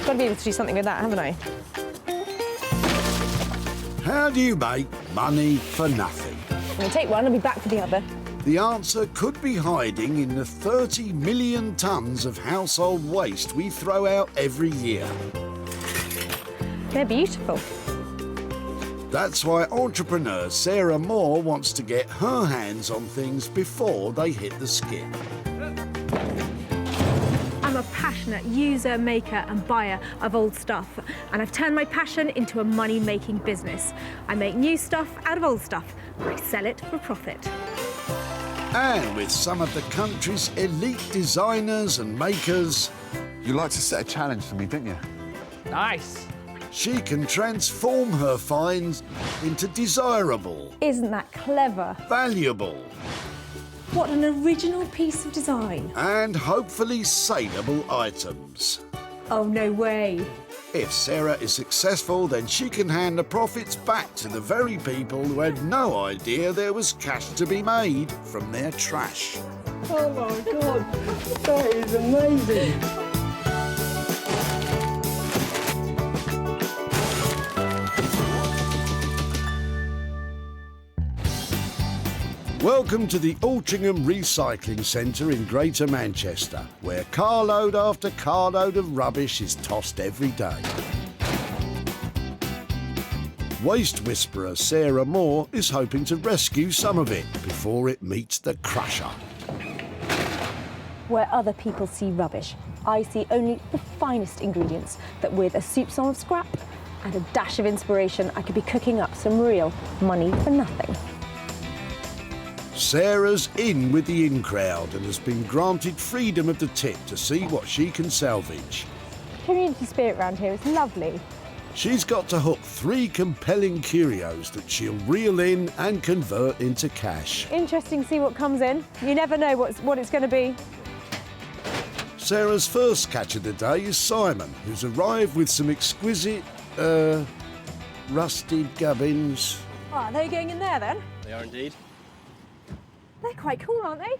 Got to be able to do something with that, haven't I? How do you make money for nothing? I'm going to take one and be back for the other. The answer could be hiding in the 30 million tonnes of household waste we throw out every year. They're beautiful. That's why entrepreneur Sarah Moore wants to get her hands on things before they hit the skip. I'm a passionate user, maker and buyer of old stuff, and I've turned my passion into a money-making business. I make new stuff out of old stuff, and I sell it for profit. And with some of the country's elite designers and makers, You like to set a challenge for me, didn't you? Nice. she can transform her finds into desirable, Isn't that clever? valuable, What an original piece of design. and hopefully saleable items. Oh, no way. If Sarah is successful, then she can hand the profits back to the very people who had no idea there was cash to be made from their trash. Oh my God, that is amazing. Welcome to the Altrincham Recycling Centre in Greater Manchester, where carload after carload of rubbish is tossed every day. Waste whisperer Sarah Moore is hoping to rescue some of it before it meets the crusher. Where other people see rubbish, I see only the finest ingredients that with a soupçon of scrap and a dash of inspiration, I could be cooking up some real money for nothing. Sarah's in with the in crowd and has been granted freedom of the tip to see what she can salvage. Community spirit around here is lovely. She's got to hook 3 compelling curios that she'll reel in and convert into cash. Interesting to see what comes in. You never know what it's going to be. Sarah's first catch of the day is Simon, who's arrived with some exquisite, rusted gubbins. Oh, are they going in there then? They are indeed. They're quite cool, aren't they?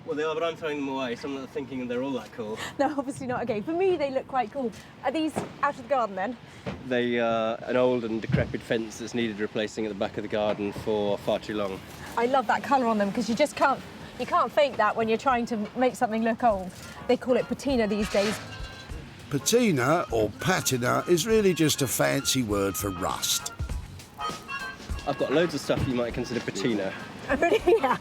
Well, they are, but I'm throwing them away. Some are thinking they're all that cool. No, obviously not. Okay, for me they look quite cool. Are these out of the garden then? They are an old and decrepit fence that's needed replacing at the back of the garden for far too long. I love that colour on them because you just can't fake that when you're trying to make something look old. They call it patina these days. Patina, or patina, is really just a fancy word for rust. I've got loads of stuff you might consider patina. Yeah,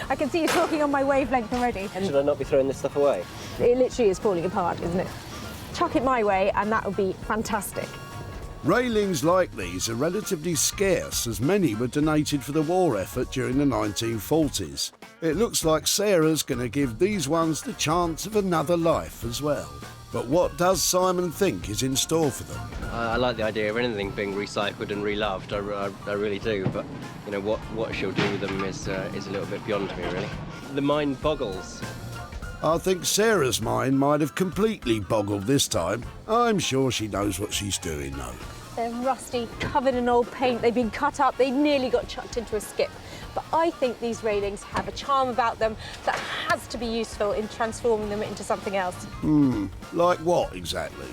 I can see you talking on my wavelength already. Should I not be throwing this stuff away? It literally is falling apart, isn't it? Chuck it my way and that would be fantastic. Railings like these are relatively scarce, as many were donated for the war effort during the 1940s. It looks like Sarah's going to give these ones the chance of another life as well. But what does Simon think is in store for them? I like the idea of anything being recycled and reloved. I really do. But you know what she'll do with them is a little bit beyond me, really. The mind boggles. I think Sarah's mind might have completely boggled this time. I'm sure she knows what she's doing, though. They're rusty, covered in old paint. They've been cut up. They nearly got chucked into a skip. But I think these railings have a charm about them that has to be useful in transforming them into something else. Like what, exactly?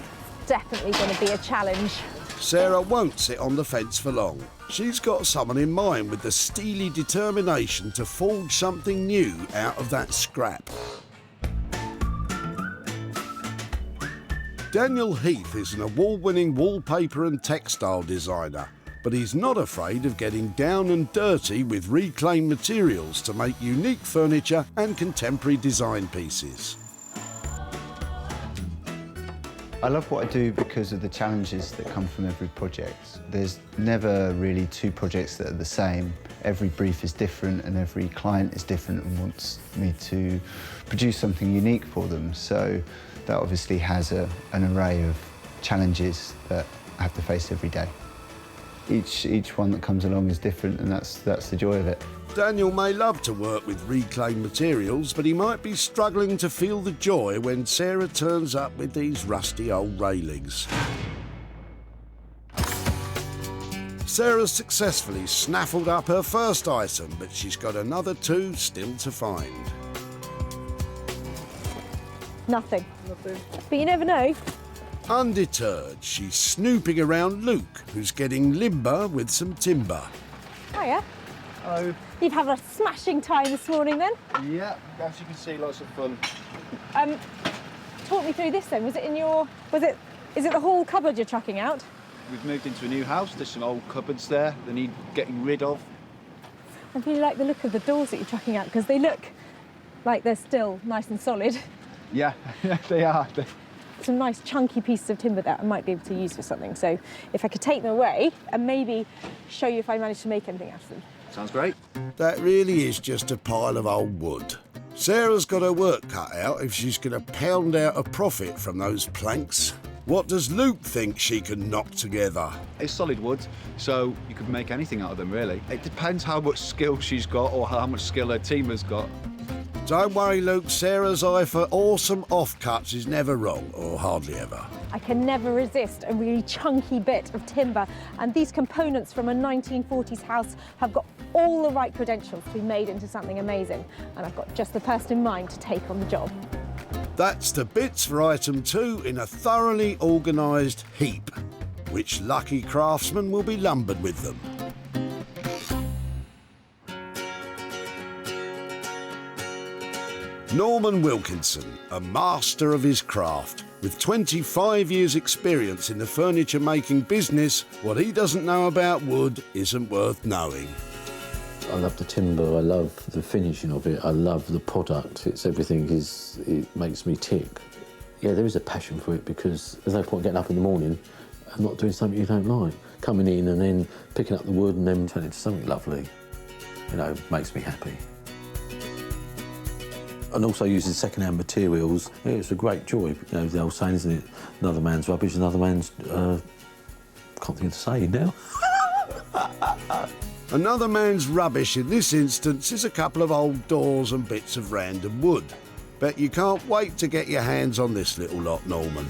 Definitely going to be a challenge. Sarah won't sit on the fence for long. She's got someone in mind with the steely determination to forge something new out of that scrap. Daniel Heath is an award-winning wallpaper and textile designer, but he's not afraid of getting down and dirty with reclaimed materials to make unique furniture and contemporary design pieces. I love what I do because of the challenges that come from every project. There's never really 2 projects that are the same. Every brief is different and every client is different and wants me to produce something unique for them. So that obviously has an array of challenges that I have to face every day. Each one that comes along is different, and that's the joy of it. Daniel may love to work with reclaimed materials, but he might be struggling to feel the joy when Sarah turns up with these rusty old railings. Sarah's successfully snaffled up her first item, but she's got another 2 still to find. Nothing. But you never know. Undeterred, she's snooping around Luke, who's getting limber with some timber. Hiya. Hello. You've had a smashing time this morning then. Yeah, as you can see, lots of fun. Talk me through this then. Was it in your... Is it the whole cupboard you're chucking out? We've moved into a new house. There's some old cupboards there that need getting rid of. I really like the look of the doors that you're chucking out because they look like they're still nice and solid. Yeah, they are. Some nice chunky pieces of timber that I might be able to use for something. So if I could take them away and maybe show you if I manage to make anything out of them. Sounds great. That really is just a pile of old wood. Sarah's got her work cut out if she's going to pound out a profit from those planks. What does Luke think she can knock together? It's solid wood, so you could make anything out of them, really. It depends how much skill she's got or how much skill her team has got. Don't worry, Luke, Sarah's eye for awesome offcuts is never wrong, or hardly ever. I can never resist a really chunky bit of timber, and these components from a 1940s house have got all the right credentials to be made into something amazing, and I've got just the person in mind to take on the job. That's the bits for item 2 in a thoroughly organised heap. Which lucky craftsman will be lumbered with them? Norman Wilkinson, a master of his craft. With 25 years' experience in the furniture making business, what he doesn't know about wood isn't worth knowing. I love the timber, I love the finishing of it, I love the product. It makes me tick. Yeah, there is a passion for it because there's no point getting up in the morning and not doing something you don't like. Coming in and then picking up the wood and then turning it into something lovely, makes me happy. And also using second-hand materials, it's a great joy. The old saying, isn't it? Another man's rubbish, another man's... can't think of the saying now. Another man's rubbish in this instance is a couple of old doors and bits of random wood. Bet you can't wait to get your hands on this little lot, Norman.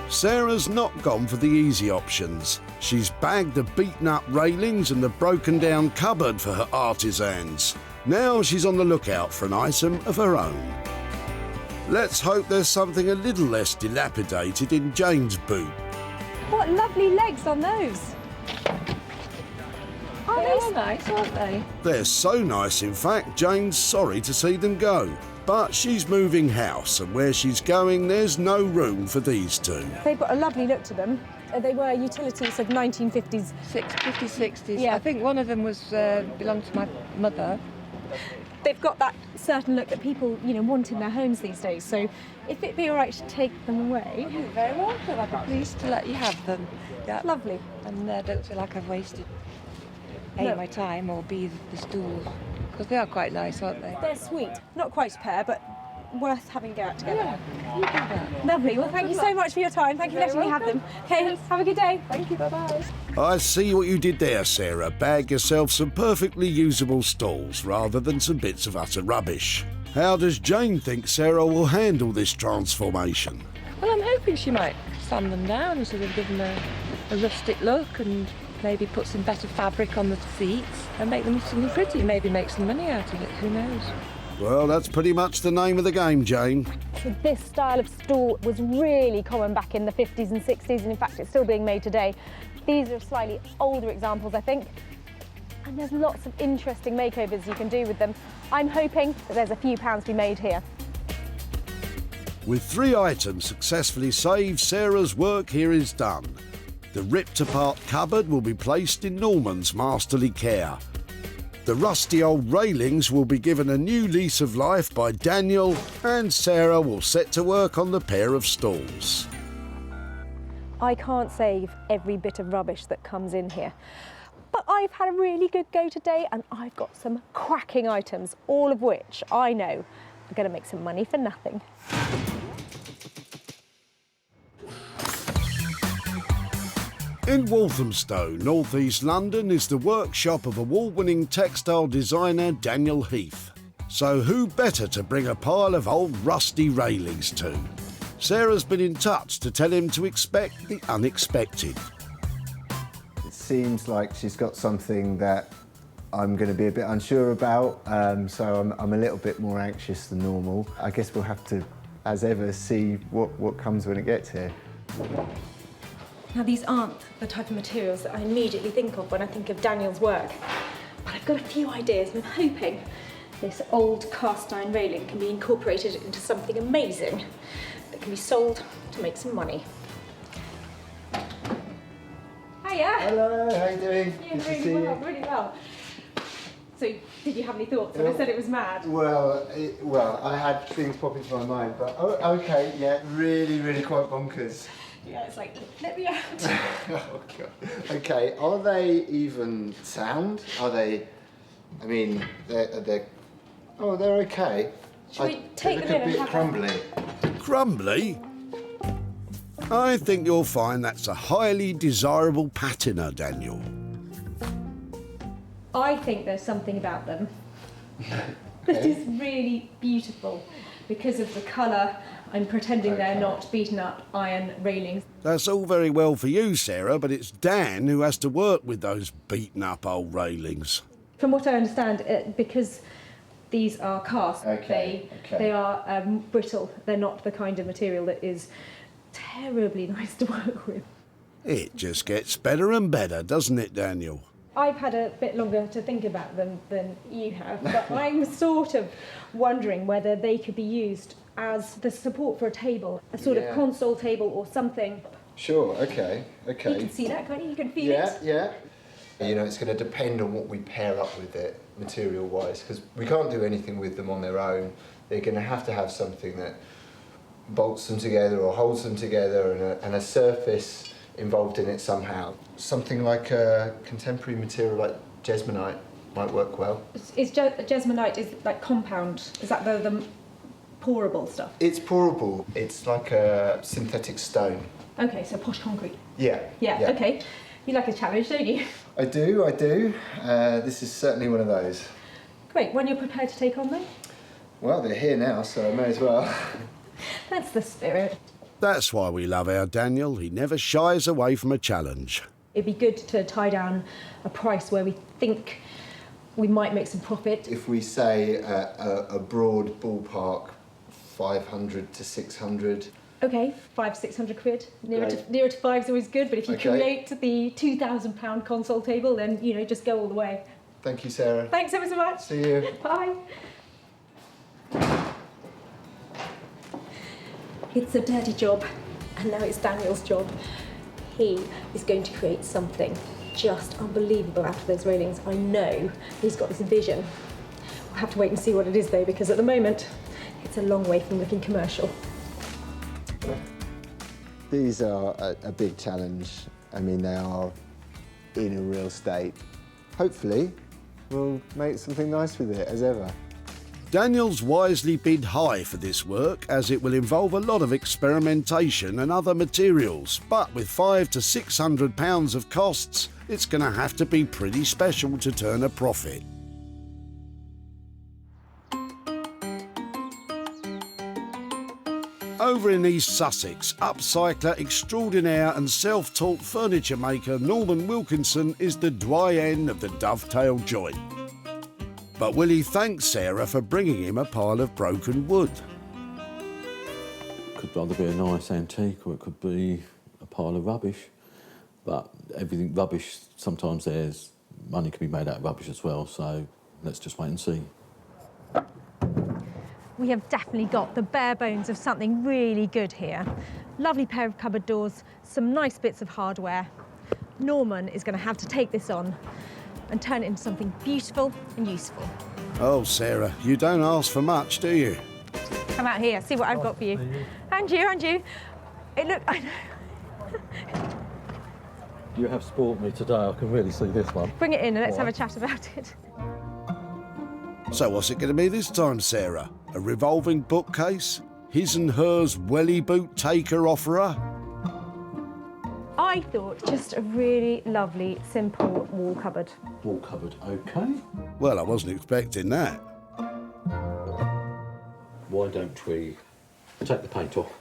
Sarah's not gone for the easy options. She's bagged the beaten-up railings and the broken-down cupboard for her artisans. Now she's on the lookout for an item of her own. Let's hope there's something a little less dilapidated in Jane's boot. What lovely legs on those. They're nice, aren't they? They're so nice, in fact, Jane's sorry to see them go. But she's moving house, and where she's going, there's no room for these two. They've got a lovely look to them. They were utilities of 1950s. 50s, 60s. Yeah. I think one of them was belonged to my mother. They've got that certain look that people, want in their homes these days. So if it'd be all right to take them away. You're very welcome. I'd be pleased to let you have them. Yeah. Lovely. And don't feel like I've wasted No. my time or B, the stools. Because they are quite nice, aren't they? They're sweet. Not quite a pair, but worth having a go out together. Yeah, you do that. Lovely. Well, thank you so much for your time. Thank you for letting me have them. Okay, have a good day. Thank you, bye-bye. I see what you did there, Sarah. Bag yourself some perfectly usable stools rather than some bits of utter rubbish. How does Jane think Sarah will handle this transformation? Well, I'm hoping she might sand them down and sort of give them a rustic look and maybe put some better fabric on the seats and make them something pretty, maybe make some money out of it, who knows. Well, that's pretty much the name of the game, Jane. So this style of stool was really common back in the 50s and 60s, and in fact it's still being made today. These are slightly older examples, I think, and there's lots of interesting makeovers you can do with them. I'm hoping that there's a few pounds to be made here. With 3 items successfully saved, Sarah's work here is done. The ripped-apart cupboard will be placed in Norman's masterly care. The rusty old railings will be given a new lease of life by Daniel, and Sarah will set to work on the pair of stools. I can't save every bit of rubbish that comes in here, but I've had a really good go today and I've got some cracking items, all of which I know are going to make some money for nothing. In Walthamstow, North East London, is the workshop of award-winning textile designer Daniel Heath. So who better to bring a pile of old rusty railings to? Sarah's been in touch to tell him to expect the unexpected. It seems like she's got something that I'm going to be a bit unsure about, so I'm a little bit more anxious than normal. I guess we'll have to as ever, see what comes when it gets here. Now, these aren't the type of materials that I immediately think of when I think of Daniel's work, but I've got a few ideas, and I'm hoping this old cast iron railing can be incorporated into something amazing that can be sold to make some money. Hiya! Hello, how you doing? Yeah, really well. So, did you have any thoughts when I said it was mad? Well, I had things pop into my mind, but okay, yeah, really quite bonkers. Yeah, it's like, let me out. Oh, God. Okay, are they even sound? Are they? I mean, they're okay. Should we take them in and have crumbly. Crumbly? I think you'll find that's a highly desirable patina, Daniel. I think there's something about them that is really beautiful because of the colour. I'm pretending they're not beaten up iron railings. That's all very well for you, Sarah, but it's Dan who has to work with those beaten up old railings. From what I understand, because these are cast, they are brittle. They're not the kind of material that is terribly nice to work with. It just gets better and better, doesn't it, Daniel? I've had a bit longer to think about them than you have, but I'm sort of wondering whether they could be used as the support for a table, a sort of console table or something. Sure, okay. You can see that, can't you? You can feel it. Yeah. You know, it's going to depend on what we pair up with it, material-wise, because we can't do anything with them on their own. They're going to have something that bolts them together or holds them together, and a surface involved in it somehow. Something like a contemporary material like jesmonite might work well. Jesmonite is like compound. Is that the pourable stuff? It's pourable. It's like a synthetic stone. Okay, so posh concrete. Yeah. Okay. You like a challenge, don't you? I do. This is certainly one of those. Great. When you're prepared to take on them? Well, they're here now, so I may as well. That's the spirit. That's why we love our Daniel. He never shies away from a challenge. It'd be good to tie down a price where we think we might make some profit. If we say a broad ballpark, 500 to 600. Okay, 500-600 quid. Nearer to 5 is always good, but if you create the £2,000 console table, then, you know, just go all the way. Thank you, Sarah. Thanks ever so much. See you. Bye. It's a dirty job, and now it's Daniel's job. He is going to create something just unbelievable out of those railings. I know he's got this vision. We'll have to wait and see what it is, though, because at the moment, it's a long way from looking commercial. These are a big challenge. I mean, they are in a real state. Hopefully, we'll make something nice with it, as ever. Daniel's wisely bid high for this work, as it will involve a lot of experimentation and other materials, but with £500 to £600 of costs, it's going to have to be pretty special to turn a profit. Over in East Sussex, upcycler extraordinaire and self-taught furniture maker Norman Wilkinson is the doyen of the dovetail joint. But will he thank Sarah for bringing him a pile of broken wood? It could either be a nice antique or it could be a pile of rubbish. But everything rubbish, sometimes there's money can be made out of rubbish as well, so let's just wait and see. We have definitely got the bare bones of something really good here. Lovely pair of cupboard doors, some nice bits of hardware. Norman is going to have to take this on and turn it into something beautiful and useful. Oh, Sarah, you don't ask for much, do you? Come out here, see what I've got for you. And you. I know. You have spoilt me today, I can really see this one. Bring it in and let's have a chat about it. So what's it going to be this time, Sarah? A revolving bookcase? His and hers welly boot taker-offerer? I thought just a really lovely, simple wall cupboard. Wall cupboard, OK. Well, I wasn't expecting that. Why don't we take the paint off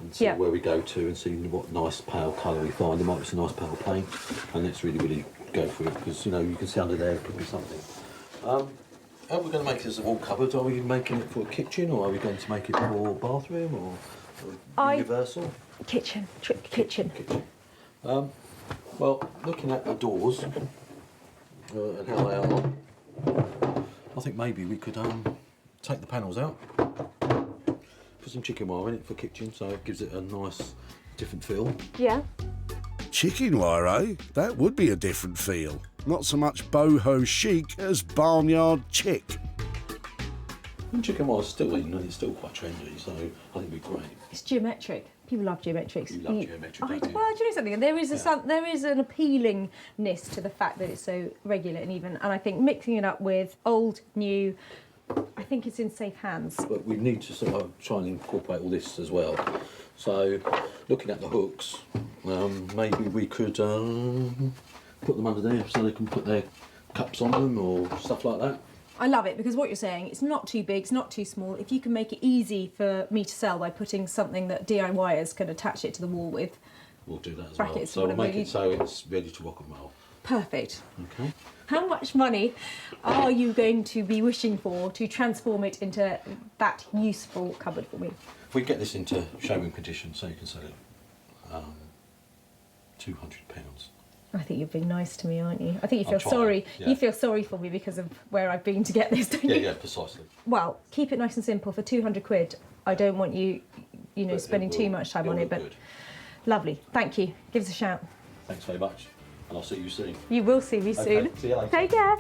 and see where we go to and see what nice pale colour we find. There might be some nice pale paint, and let's really go for it, because, you know, you can see under there it could be something. How are we going to make this a wall cupboard? Are we making it for a kitchen, or are we going to make it for a bathroom, or universal? Kitchen, trick kitchen. Well, looking at the doors and how they are, I think maybe we could take the panels out, put some chicken wire in it for kitchen, so it gives it a nice different feel. Yeah. Chicken wire, eh? That would be a different feel. Not so much boho chic as barnyard chic. And chicken wire's still in, and it's still quite trendy, so I think it'd be great. It's geometric. People love geometrics. You love geometric, don't you? Well, do you know something? There is there is an appealingness to the fact that it's so regular and even, and I think mixing it up with old, new, I think it's in safe hands. But we need to sort of try and incorporate all this as well. So, looking at the hooks, maybe we could put them under there so they can put their cups on them or stuff like that. I love it, because what you're saying, it's not too big, it's not too small. If you can make it easy for me to sell by putting something that DIYers can attach it to the wall with. We'll do that as Brackets, well. So we'll make whatever it so it's ready to rock and roll. Perfect. Okay. How much money are you going to be wishing for to transform it into that useful cupboard for me? If we get this into showroom condition, so you can sell it, £200. I think you're being nice to me, aren't you? I think you I'll feel try. sorry. Yeah. You feel sorry for me because of where I've been to get this, don't you? Yeah, precisely. Well, keep it nice and simple for 200 quid. I don't want you, But spending too much time on it, but good. lovely. Thank you. Give us a shout. Thanks very much, and I'll see you soon. You will see me soon. Okay, see you later. Take care.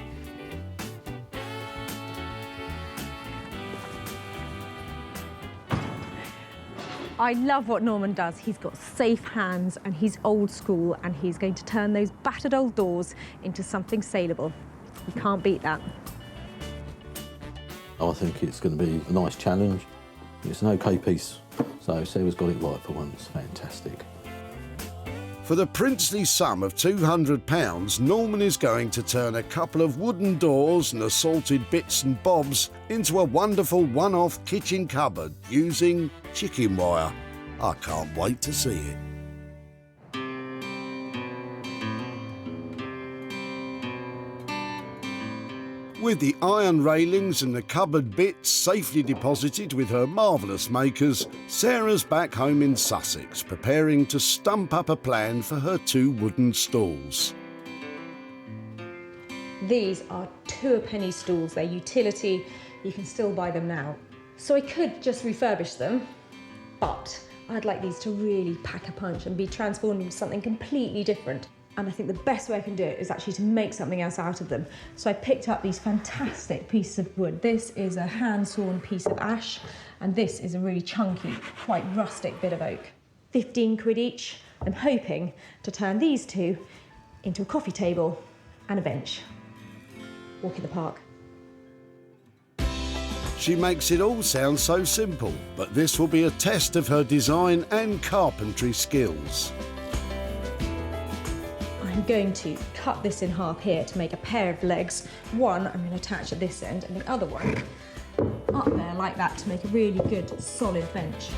I love what Norman does. He's got safe hands and he's old school, and he's going to turn those battered old doors into something saleable. You can't beat that. I think it's going to be a nice challenge. It's an okay piece, so Sarah's got it right for once. Fantastic. For the princely sum of £200, Norman is going to turn a couple of wooden doors and assorted bits and bobs into a wonderful one-off kitchen cupboard using chicken wire. I can't wait to see it. With the iron railings and the cupboard bits safely deposited with her marvellous makers, Sarah's back home in Sussex, preparing to stump up a plan for her 2 wooden stools. These are 2-a-penny stools. They're utility. You can still buy them now. So I could just refurbish them, but I'd like these to really pack a punch and be transformed into something completely different. And I think the best way I can do it is actually to make something else out of them. So I picked up these fantastic pieces of wood. This is a hand-sawn piece of ash, and this is a really chunky, quite rustic bit of oak. 15 quid each. I'm hoping to turn these 2 into a coffee table and a bench. Walk in the park. She makes it all sound so simple, but this will be a test of her design and carpentry skills. I'm going to cut this in half here to make a pair of legs. One I'm going to attach at this end, and the other one up there like that to make a really good solid bench.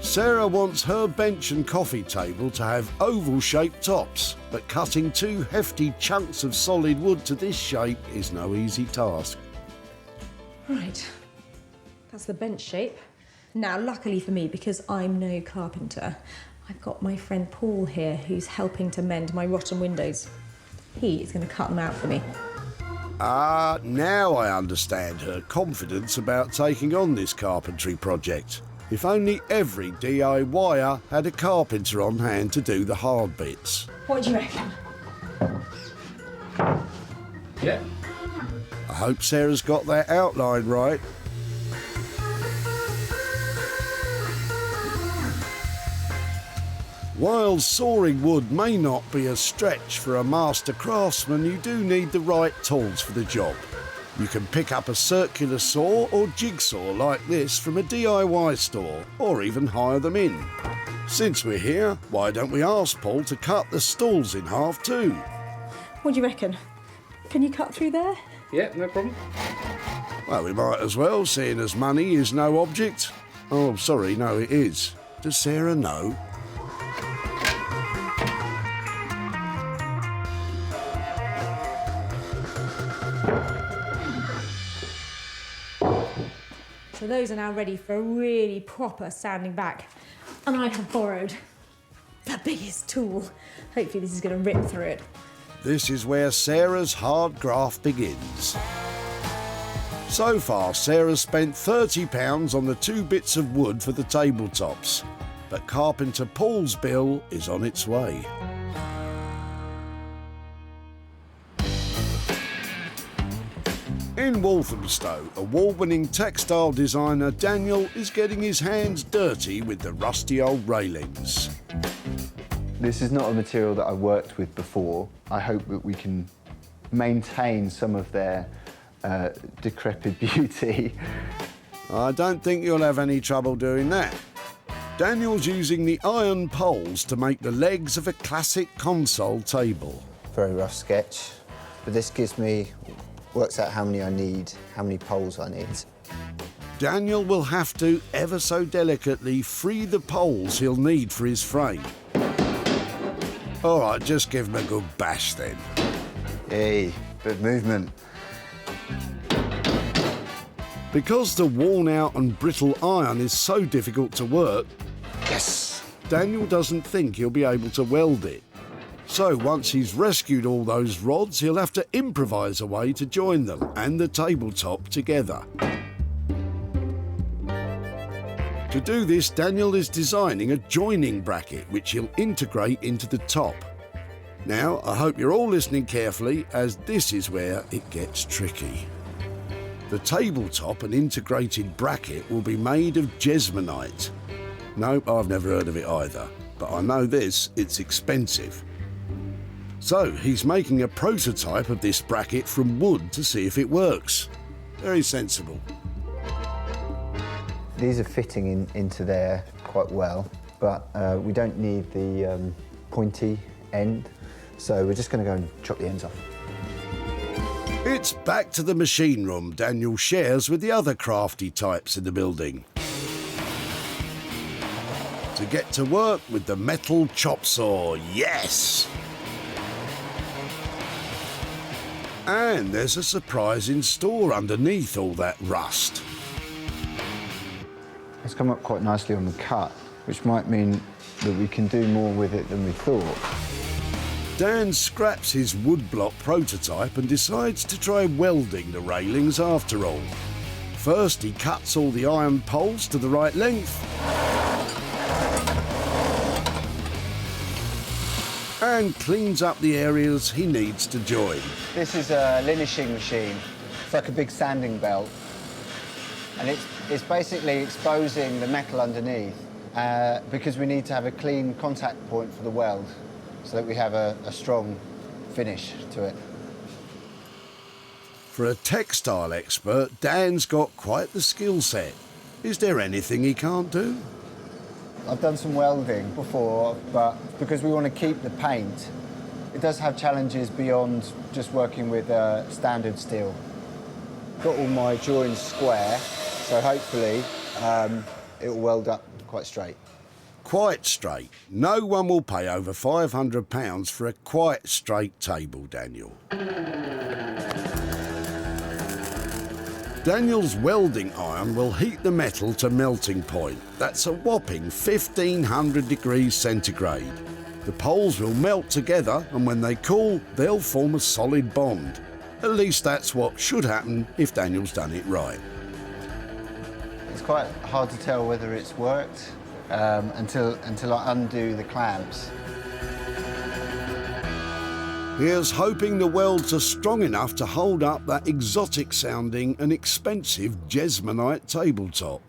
Sarah wants her bench and coffee table to have oval-shaped tops, but cutting 2 hefty chunks of solid wood to this shape is no easy task. Right, that's the bench shape. Now, luckily for me, because I'm no carpenter, I've got my friend Paul here who's helping to mend my rotten windows. He is going to cut them out for me. Ah, now I understand her confidence about taking on this carpentry project. If only every DIYer had a carpenter on hand to do the hard bits. What do you reckon? Yeah. I hope Sarah's got that outline right. While sawing wood may not be a stretch for a master craftsman, you do need the right tools for the job. You can pick up a circular saw or jigsaw like this from a DIY store, or even hire them in. Since we're here, why don't we ask Paul to cut the stools in half too? What do you reckon? Can you cut through there? Yeah, no problem. Well, we might as well, seeing as money is no object. Oh, sorry, no, it is. Does Sarah know? So those are now ready for a really proper sanding back. And I have borrowed the biggest tool. Hopefully this is going to rip through it. This is where Sarah's hard graft begins. So far, Sarah's spent £30 on the 2 bits of wood for the tabletops, but carpenter Paul's bill is on its way. In Walthamstow, award-winning textile designer Daniel is getting his hands dirty with the rusty old railings. This is not a material that I've worked with before. I hope that we can maintain some of their decrepit beauty. I don't think you'll have any trouble doing that. Daniel's using the iron poles to make the legs of a classic console table. Very rough sketch, but this works out how many I need, how many poles I need. Daniel will have to, ever so delicately, free the poles he'll need for his frame. All right, just give him a good bash then. Hey, bit of movement. Because the worn-out and brittle iron is so difficult to work, Yes! Daniel doesn't think he'll be able to weld it. So once he's rescued all those rods, he'll have to improvise a way to join them and the tabletop together. To do this, Daniel is designing a joining bracket which he'll integrate into the top. Now, I hope you're all listening carefully, as this is where it gets tricky. The tabletop and integrated bracket will be made of jesmonite. Nope, I've never heard of it either, but I know this, it's expensive. So he's making a prototype of this bracket from wood to see if it works. Very sensible. These are fitting into there quite well, but we don't need the pointy end, so we're just going to go and chop the ends off. It's back to the machine room Daniel shares with the other crafty types in the building. To get to work with the metal chop saw, yes! And there's a surprise in store underneath all that rust. It's come up quite nicely on the cut, which might mean that we can do more with it than we thought. Dan scraps his woodblock prototype and decides to try welding the railings after all. First, he cuts all the iron poles to the right length and cleans up the areas he needs to join. This is a linishing machine. It's like a big sanding belt. And it's basically exposing the metal underneath because we need to have a clean contact point for the weld so that we have a strong finish to it. For a textile expert, Dan's got quite the skill set. Is there anything he can't do? I've done some welding before, but because we want to keep the paint, it does have challenges beyond just working with standard steel. Got all my joins square, so hopefully it will weld up quite straight. Quite straight. No one will pay over £500 for a quite straight table, Daniel. Daniel's welding iron will heat the metal to melting point. That's a whopping 1500 degrees centigrade. The poles will melt together, and when they cool, they'll form a solid bond. At least that's what should happen if Daniel's done it right. It's quite hard to tell whether it's worked until I undo the clamps. Here's hoping the welds are strong enough to hold up that exotic-sounding and expensive jesmonite tabletop.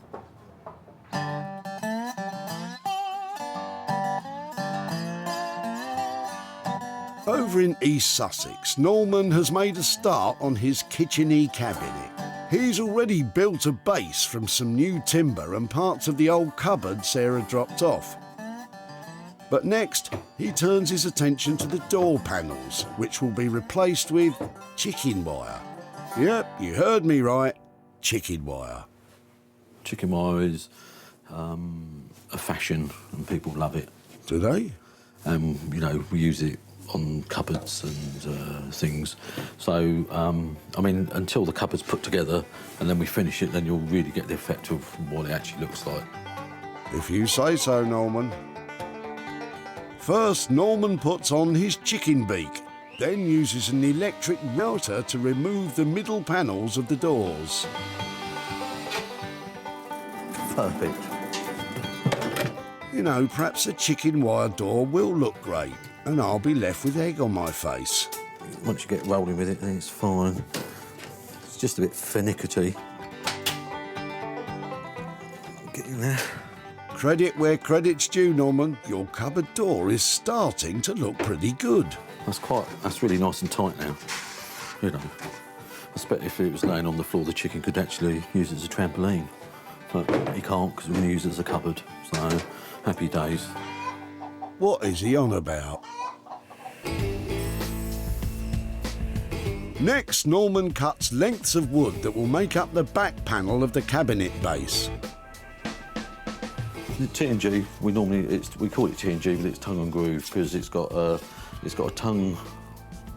Over in East Sussex, Norman has made a start on his kitchen-y cabinet. He's already built a base from some new timber and parts of the old cupboard Sarah dropped off. But next, he turns his attention to the door panels, which will be replaced with chicken wire. Yep, you heard me right, chicken wire. Chicken wire is a fashion and people love it. Do they? You know, we use it on cupboards and things. So, I mean, until the cupboard's put together and then we finish it, then you'll really get the effect of what it actually looks like. If you say so, Norman. First, Norman puts on his chicken beak, then uses an electric router to remove the middle panels of the doors. Perfect. You know, perhaps a chicken wire door will look great, and I'll be left with egg on my face. Once you get rolling with it, then it's fine. It's just a bit finicky. Get in there. Credit where credit's due, Norman. Your cupboard door is starting to look pretty good. That's really nice and tight now. You know, I expect if it was laying on the floor, the chicken could actually use it as a trampoline. But he can't, because we're going to use it as a cupboard. So, happy days. What is he on about? Next, Norman cuts lengths of wood that will make up the back panel of the cabinet base. The T&G, we call it T&G, but it's tongue and groove because it's got a tongue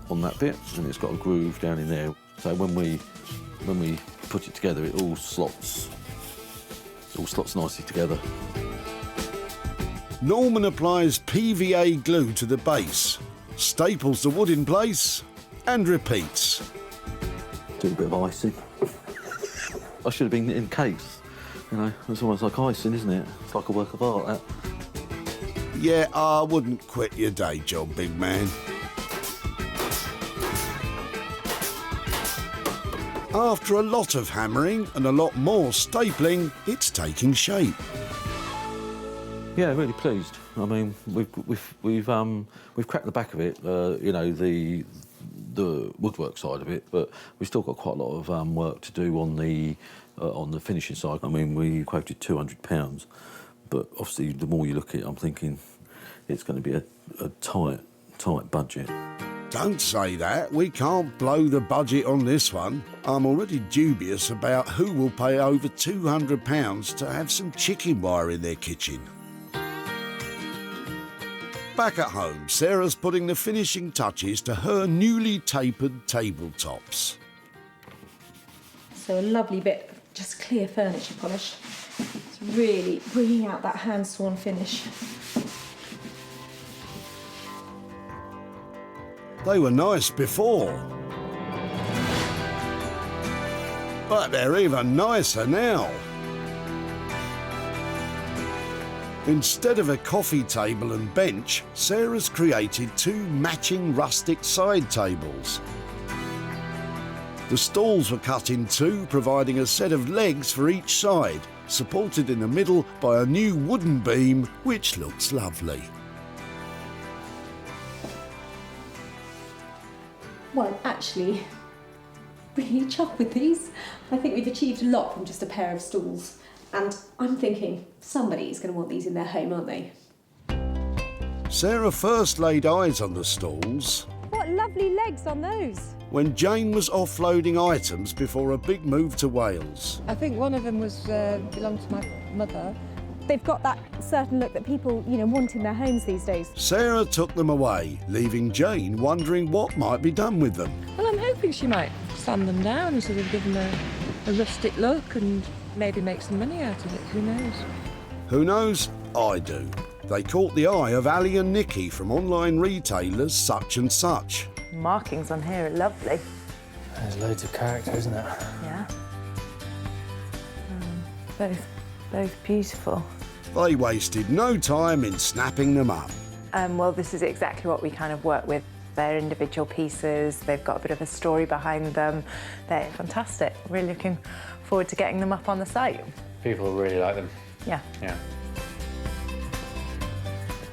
on that bit and it's got a groove down in there. So when we put it together, it all slots nicely together. Norman applies PVA glue to the base, staples the wood in place, and repeats. Do a bit of icing. I should have been in cakes. You know, it's almost like icing, isn't it? It's like a work of art, that. Yeah, I wouldn't quit your day job, big man. After a lot of hammering and a lot more stapling, it's taking shape. Yeah, really pleased. I mean, we've cracked the back of it. You know, the woodwork side of it, but we've still got quite a lot of work to do on the finishing side. I mean, we quoted £200, but obviously the more you look at it, I'm thinking it's going to be a tight budget. Don't say that. We can't blow the budget on this one. I'm already dubious about who will pay over £200 to have some chicken wire in their kitchen. Back at home, Sarah's putting the finishing touches to her newly tapered tabletops. So a lovely bit of just clear furniture polish. It's really bringing out that hand-sawn finish. They were nice before, but they're even nicer now. Instead of a coffee table and bench, Sarah's created 2 matching rustic side tables. The stools were cut in 2, providing a set of legs for each side, supported in the middle by a new wooden beam, which looks lovely. Well, I'm actually really chuffed with these. I think we've achieved a lot from just a pair of stools. And I'm thinking somebody's going to want these in their home, aren't they? Sarah first laid eyes on the stools What lovely legs on those. when Jane was offloading items before a big move to Wales. I think one of them belonged to my mother. They've got that certain look that people, want in their homes these days. Sarah took them away, leaving Jane wondering what might be done with them. Well, I'm hoping she might sand them down and sort of give them a rustic look and maybe make some money out of it. Who knows? Who knows? I do. They caught the eye of Ali and Nikki from online retailers Such and Such. Markings on here are lovely. There's loads of character, isn't it? Yeah. Both beautiful. They wasted no time in snapping them up. Well, this is exactly what we kind of work with. They're individual pieces, they've got a bit of a story behind them. They're fantastic. Really looking forward to getting them up on the site. People really like them. Yeah. Yeah.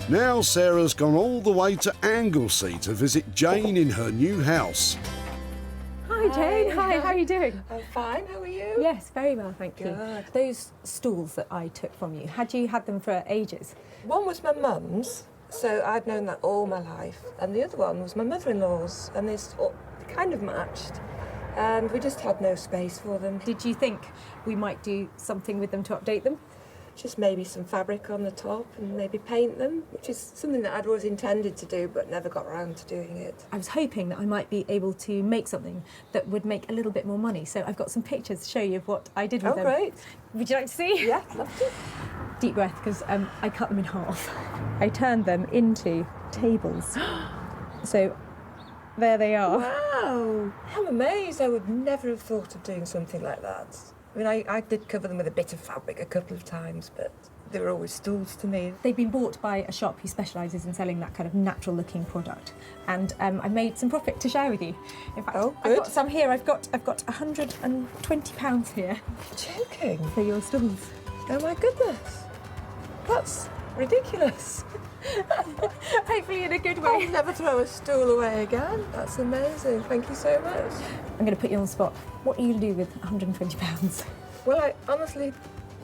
Now Sarah's gone all the way to Anglesey to visit Jane in her new house. Hi, Jane. Hi, how are you doing? I'm fine, how are you? Yes, very well, thank you. Good. Those stools that I took from you, had you had them for ages? One was my mum's, so I'd known that all my life. And the other one was my mother-in-law's, and they kind of matched. And we just had no space for them. Did you think we might do something with them to update them? just maybe some fabric on the top and maybe paint them, which is something that I'd always intended to do but never got around to doing it. I was hoping that I might be able to make something that would make a little bit more money, so I've got some pictures to show you of what I did with them. Oh, great. Would you like to see? Yeah, love to. Deep breath, because I cut them in half. I turned them into tables. So there they are. Wow, I'm amazed. I would never have thought of doing something like that. I mean, I did cover them with a bit of fabric a couple of times, but they were always stools to me. They've been bought by a shop who specialises in selling that kind of natural-looking product, and I made some profit to share with you. In fact, I've got some here. I've got £120 here. Joking? For your stools. Oh my goodness, that's ridiculous. Hopefully in a good way. I'll never throw a stool away again. That's amazing. Thank you so much. I'm going to put you on the spot. What are you going to do with £120? Well, I honestly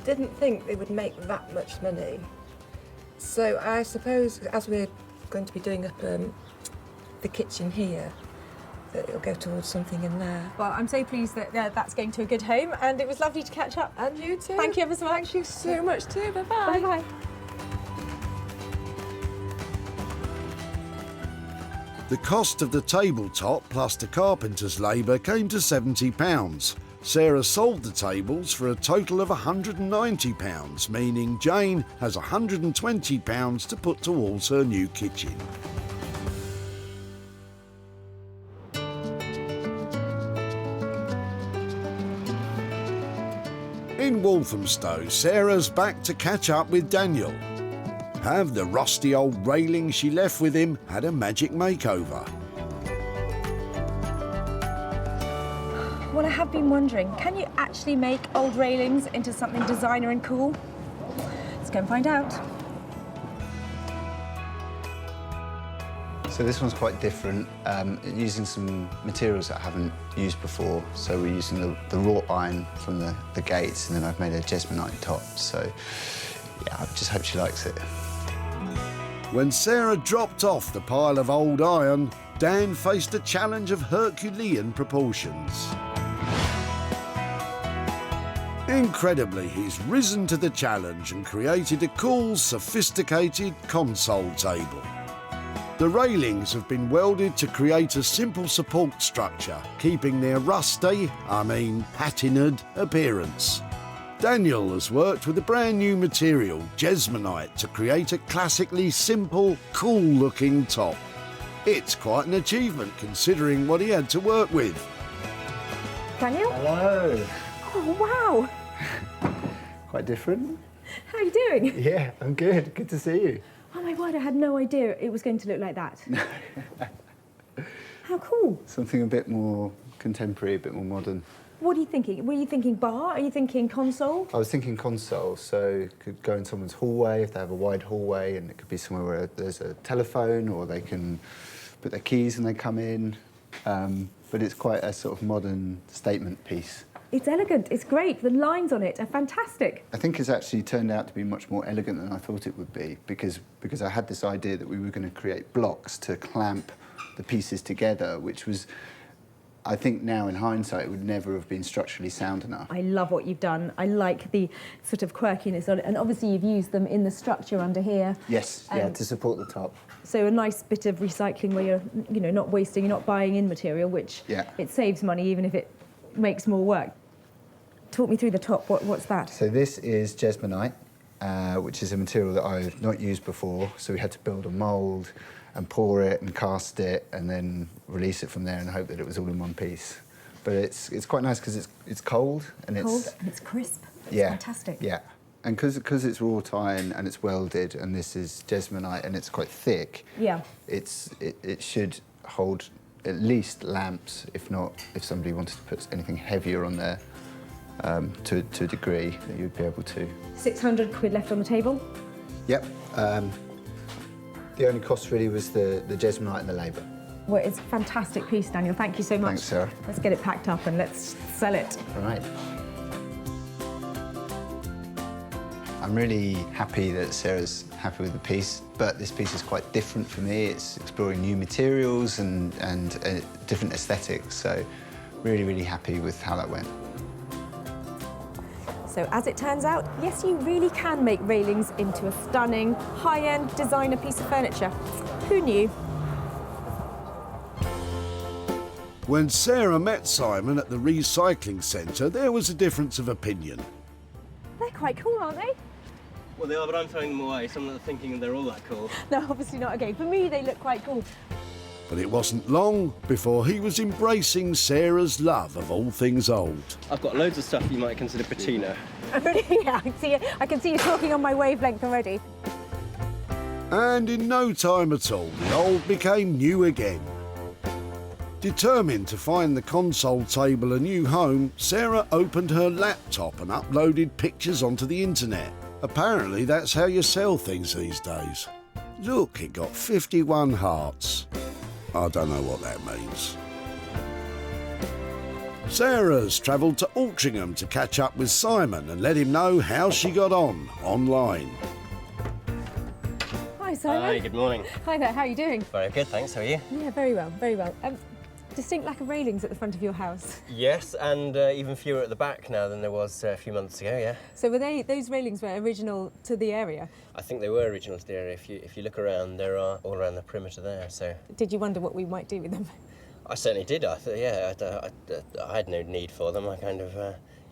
didn't think they would make that much money. So I suppose, as we're going to be doing up the kitchen here, that it'll go towards something in there. Well, I'm so pleased that that's going to a good home, and it was lovely to catch up. And you too. Thank you ever so much. Thank you so much too. Bye-bye. Bye-bye. The cost of the tabletop plus the carpenter's labour came to £70. Sarah sold the tables for a total of £190, meaning Jane has £120 to put towards her new kitchen. In Walthamstow, Sarah's back to catch up with Daniel. Have the rusty old railings she left with him had a magic makeover? Well, I have been wondering, can you actually make old railings into something designer and cool? Let's go and find out. So this one's quite different, using some materials that I haven't used before. So we're using the wrought iron from the gates, and then I've made a jesmonite top. So yeah, I just hope she likes it. When Sarah dropped off the pile of old iron, Dan faced a challenge of Herculean proportions. Incredibly, he's risen to the challenge and created a cool, sophisticated console table. The railings have been welded to create a simple support structure, keeping their rusty, patinaed appearance. Daniel has worked with a brand new material, jesmonite, to create a classically simple, cool-looking top. It's quite an achievement considering what he had to work with. Daniel? Hello. Oh, wow. Quite different. How are you doing? Yeah, I'm good. Good to see you. Oh my word, I had no idea it was going to look like that. How cool. Something a bit more contemporary, a bit more modern. What are you thinking? Were you thinking bar? Are you thinking console? I was thinking console, so it could go in someone's hallway if they have a wide hallway, and it could be somewhere where there's a telephone, or they can put their keys when they come in. But it's quite a sort of modern statement piece. It's elegant, it's great. The lines on it are fantastic. I think it's actually turned out to be much more elegant than I thought it would be, because I had this idea that we were going to create blocks to clamp the pieces together, which was, I think now in hindsight, it would never have been structurally sound enough. I love what you've done. I like the sort of quirkiness on it, and obviously you've used them in the structure under here. Yes, yeah, to support the top. So a nice bit of recycling where you're not wasting, you're not buying in material, which it saves money even if it makes more work. Talk me through the top. What's that? So this is jesmonite, which is a material that I've not used before. So we had to build a mould and pour it and cast it and then release it from there and hope that it was all in one piece. But it's quite nice because it's cold and it's crisp. It's fantastic. Yeah, and because it's wrought iron and it's welded, and this is jesmonite and it's quite thick. Yeah. It should hold at least lamps, if somebody wanted to put anything heavier on there. To a degree that you'd be able to. 600 quid left on the table? Yep. The only cost really was the jesmonite and the labour. Well, it's a fantastic piece, Daniel. Thank you so much. Thanks, Sarah. Let's get it packed up and let's sell it. All right. I'm really happy that Sarah's happy with the piece, but this piece is quite different for me. It's exploring new materials and different aesthetics, so really, really happy with how that went. So as it turns out, yes, you really can make railings into a stunning, high-end designer piece of furniture. Who knew? When Sarah met Simon at the recycling centre, there was a difference of opinion. They're quite cool, aren't they? Well, they are, but I'm throwing them away, so I'm not thinking they're all that cool. No, obviously not. Okay, for me, they look quite cool. But it wasn't long before he was embracing Sarah's love of all things old. I've got loads of stuff you might consider patina. Yeah, I can see you talking on my wavelength already. And in no time at all, the old became new again. Determined to find the console table a new home, Sarah opened her laptop and uploaded pictures onto the internet. Apparently that's how you sell things these days. Look, it got 51 hearts. I don't know what that means. Sarah's travelled to Altrincham to catch up with Simon and let him know how she got on online. Hi, Simon. Hi, good morning. Hi there, how are you doing? Very good, thanks. How are you? Yeah, very well, very well. Distinct lack of railings at the front of your house. Yes, and even fewer at the back now than there was a few months ago, yeah. So were those railings were original to the area? I think they were original to the area. If you look around, there are all around the perimeter there, so... Did you wonder what we might do with them? I certainly did. I thought, yeah, I had no need for them. I kind of...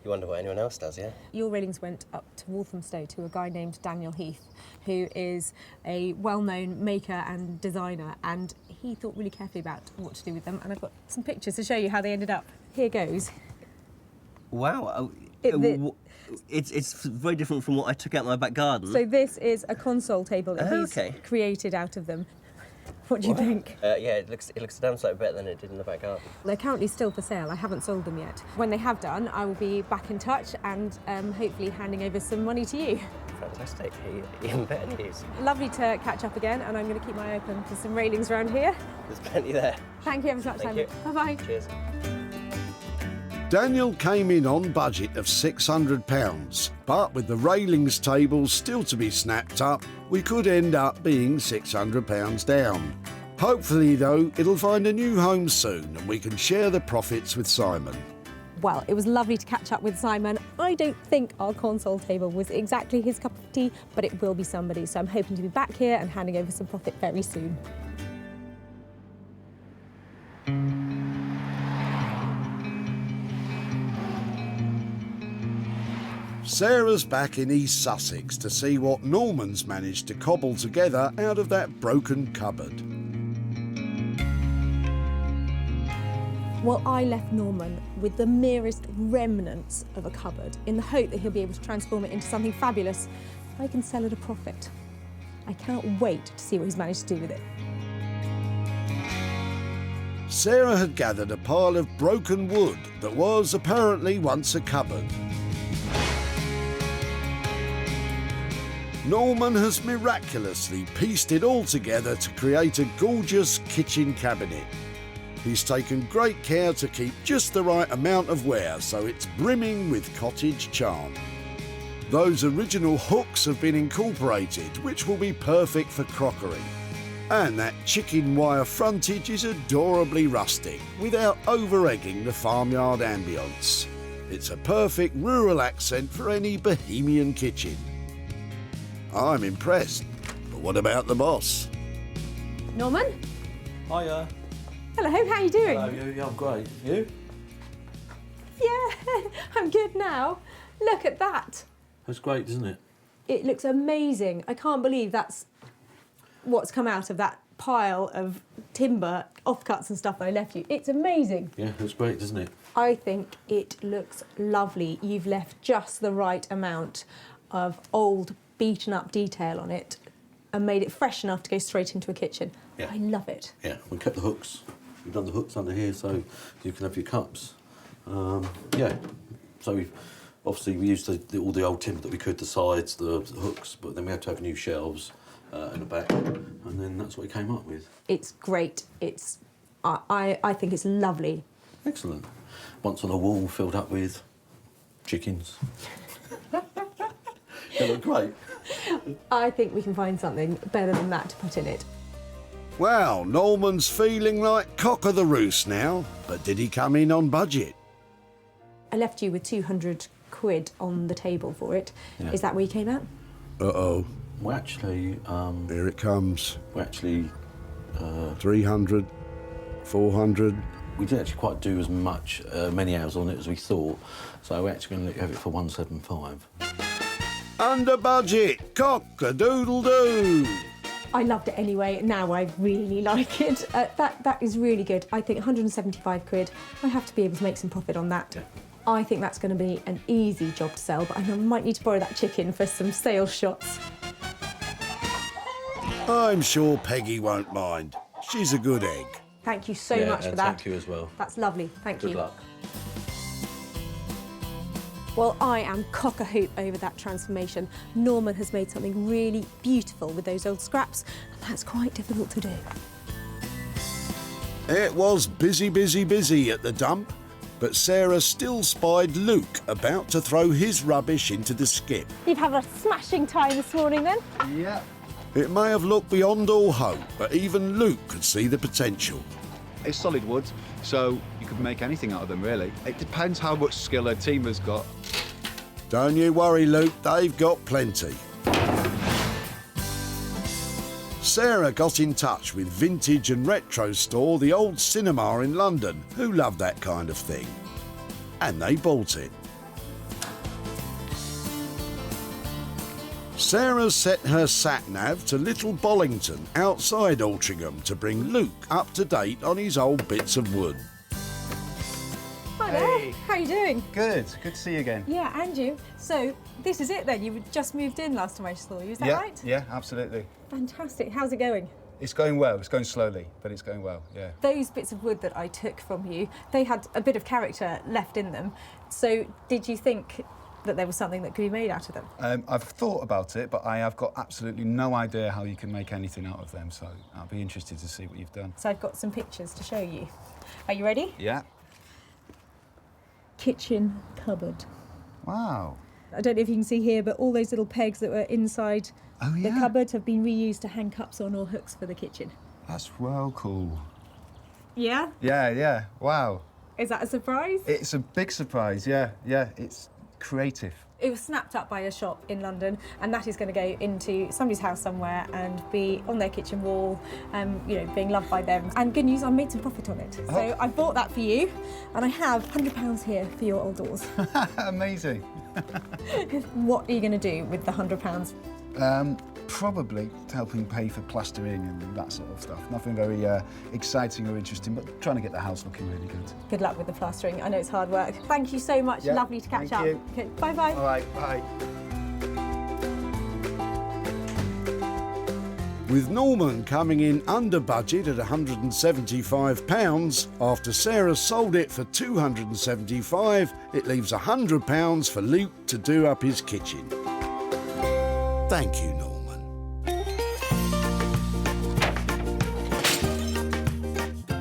you wonder what anyone else does, yeah? Your railings went up to Walthamstow to a guy named Daniel Heath, who is a well-known maker and designer, and he thought really carefully about what to do with them, and I've got some pictures to show you how they ended up. Here goes. Wow. It's very different from what I took out in my back garden. So this is a console table that he's created out of them. What do you think? Yeah, it looks a damn sight better than it did in the back garden. They're currently still for sale. I haven't sold them yet. When they have done, I will be back in touch and hopefully handing over some money to you. Fantastic. Even better news. Lovely to catch up again, and I'm going to keep my eye open for some railings around here. There's plenty there. Thank you ever so much, Simon. Bye-bye. Cheers. Daniel came in on budget of £600, but with the railings tables still to be snapped up, we could end up being £600 down. Hopefully, though, it'll find a new home soon and we can share the profits with Simon. Well, it was lovely to catch up with Simon. I don't think our console table was exactly his cup of tea, but it will be somebody, so I'm hoping to be back here and handing over some profit very soon. Sarah's back in East Sussex to see what Norman's managed to cobble together out of that broken cupboard. Well, I left Norman with the merest remnants of a cupboard in the hope that he'll be able to transform it into something fabulous I can sell at a profit. I cannot wait to see what he's managed to do with it. Sarah had gathered a pile of broken wood that was apparently once a cupboard. Norman has miraculously pieced it all together to create a gorgeous kitchen cabinet. He's taken great care to keep just the right amount of wear so it's brimming with cottage charm. Those original hooks have been incorporated, which will be perfect for crockery. And that chicken wire frontage is adorably rustic, without over-egging the farmyard ambience. It's a perfect rural accent for any bohemian kitchen. I'm impressed, but what about the boss? Norman? Hiya. Hello, how are you doing? Hello, yeah, I'm great. You? Yeah, I'm good now. Look at that. That's great, isn't it? It looks amazing. I can't believe that's what's come out of that pile of timber, offcuts and stuff that I left you. It's amazing. Yeah, it's great, doesn't it? I think it looks lovely. You've left just the right amount of old, beaten up detail on it and made it fresh enough to go straight into a kitchen. Yeah. I love it. Yeah, we kept the hooks. We've done the hooks under here so you can have your cups. Yeah, so we used all the old timber that we could, the sides, the hooks, but then we had to have new shelves in the back, and then that's what we came up with. It's great. I think it's lovely. Excellent. Once on a wall filled up with chickens. They look great. I think we can find something better than that to put in it. Well, Norman's feeling like cock of the roost now, but did he come in on budget? I left you with £200 £1,000 on the table for it. Yeah. Is that where you came out? Uh-oh. We actually... Here it comes. We actually... 300, 400. We didn't actually quite do as much, many hours on it as we thought, so we're actually going to have it for 175. Under budget, cock-a-doodle-doo. I loved it anyway. Now I really like it. That is really good. I think £175. I have to be able to make some profit on that. Yeah. I think that's going to be an easy job to sell, but I might need to borrow that chicken for some sales shots. I'm sure Peggy won't mind. She's a good egg. Thank you so Yeah, much for and that. thank you as well. That's lovely. Thank you. Good luck. Well, I am cock-a-hoop over that transformation. Norman has made something really beautiful with those old scraps, and that's quite difficult to do. It was busy, busy, busy at the dump, but Sarah still spied Luke about to throw his rubbish into the skip. You've had a smashing time this morning then? Yeah. It may have looked beyond all hope, but even Luke could see the potential. It's solid wood, so you could make anything out of them, really. It depends how much skill her team has got. Don't you worry, Luke, they've got plenty. Sarah got in touch with vintage and retro store The Old Cinema in London, who love that kind of thing. And they bought it. Sarah set her sat-nav to Little Bollington outside Altrincham to bring Luke up to date on his old bits of wood. Hi there. How are you doing? Good to see you again. Yeah, and you. So this is it then. You just moved in last time I saw you. Is that right? Yeah, absolutely. Fantastic. How's it going? It's going well. It's going slowly, but it's going well, yeah. Those bits of wood that I took from you, they had a bit of character left in them. So did you think that there was something that could be made out of them? I've thought about it, but I have got absolutely no idea how you can make anything out of them, so I'll be interested to see what you've done. So I've got some pictures to show you. Are you ready? Yeah. Kitchen cupboard. Wow. I don't know if you can see here, but all those little pegs that were inside the cupboard have been reused to hang cups on or hooks for the kitchen. That's well cool. Yeah? Yeah. Wow. Is that a surprise? It's a big surprise, yeah. It's creative. It was snapped up by a shop in London, and that is going to go into somebody's house somewhere and be on their kitchen wall, being loved by them. And good news, I made some profit on it. So I bought that for you, and I have £100 here for your old doors. Amazing. What are you going to do with the £100? Probably helping pay for plastering and that sort of stuff. Nothing very exciting or interesting, but trying to get the house looking really good. Good luck with the plastering. I know it's hard work. Thank you so much. Yeah, Lovely to catch up. thank you. Okay, bye-bye. All right, bye. With Norman coming in under budget at £175, after Sarah sold it for £275, it leaves £100 for Luke to do up his kitchen. Thank you, Norman.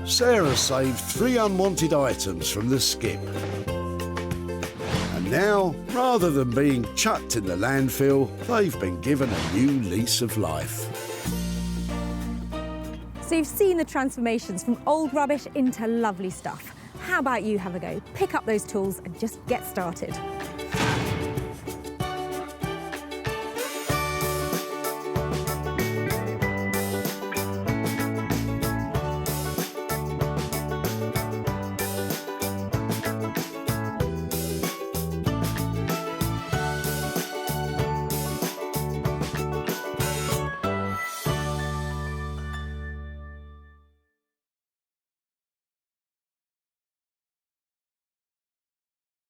Sarah saved 3 unwanted items from the skip. And now, rather than being chucked in the landfill, they've been given a new lease of life. So you've seen the transformations from old rubbish into lovely stuff. How about you have a go? Pick up those tools and just get started.